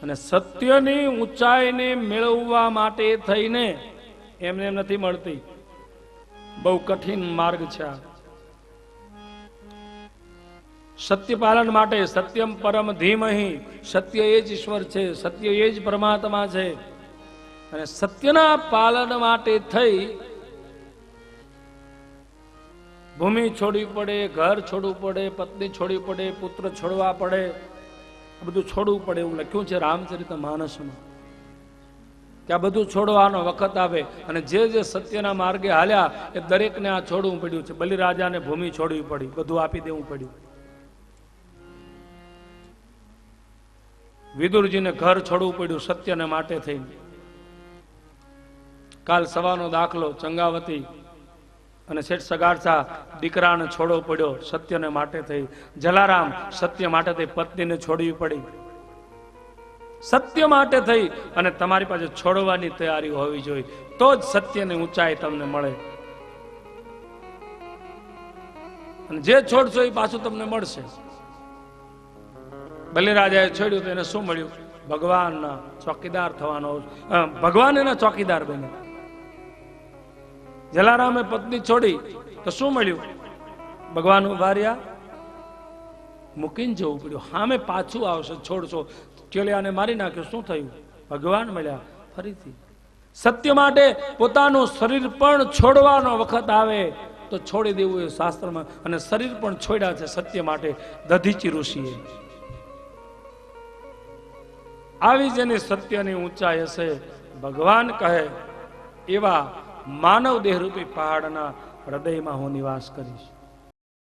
અને સત્યની ઊંચાઈને મેળવવા માટે થઈને એમને એમ નથી મળતી, બહુ કઠિન માર્ગ છે આ. સત્ય પાલન માટે સત્યમ પરમ ધીમહિ, સત્ય એ જ ઈશ્વર છે, સત્ય એ જ પરમાત્મા છે. અને સત્યના પાલન માટે થઈ ભૂમિ છોડવી પડે, ઘર છોડવું પડે, પત્ની છોડવી પડે, પુત્ર છોડવા પડે, બધું છોડવું પડે એવું લખ્યું છે રામચરિત માનસમાં. કે આ બધું છોડવાનો વખત આવે અને જે જે સત્યના માર્ગે હાલ્યા એ દરેકને આ છોડવું પડ્યું છે. બલિરાજાને ભૂમિ છોડવી પડી, બધું આપી દેવું પડ્યું. વિદુરજીને ઘર છોડવું પડ્યું સત્યને માટે થઈને. કાલ સવારનો દાખલો ચંગાવતી અને શેઠ સગારસા દીકરાને છોડવો પડ્યો સત્યને માટે થઈ. જલારામ સત્ય માટે થઈ પત્નીને છોડવી પડી. સત્ય માટે થઈ અને તમારી પાસે છોડવાની તૈયારી હોવી જોઈએ, તો જ સત્યની ઊંચાઈ તમને મળે. અને જે છોડશો એ પાછું તમને મળશે. બલિરાજાએ છોડ્યું તો એને શું મળ્યું? ભગવાનના ચોકીદાર થવાનો, ભગવાન એના ચોકીદાર બન્યા. જલારામે પત્ની છોડી તો શું મળ્યું? ભગવાન ઉભા રહ્યા, મૂકીને જવું પડ્યું. સામે પાછું આવશે, છોડશો. ટેલિયાને મારી નાખ્યો, શું થયું? ભગવાન મળ્યા ફરીથી. સત્ય માટે પોતાનું શરીર પણ છોડવાનો વખત આવે તો છોડી દેવું એ શાસ્ત્રમાં. અને શરીર પણ છોડ્યા છે સત્ય માટે દધીચી ઋષિએ. આવી જેની સત્યની ઊંચાઈ હશે, ભગવાન કહે એવા માનવ દેહરૂપી પહાડના હૃદયમાં હું નિવાસ કરીશ.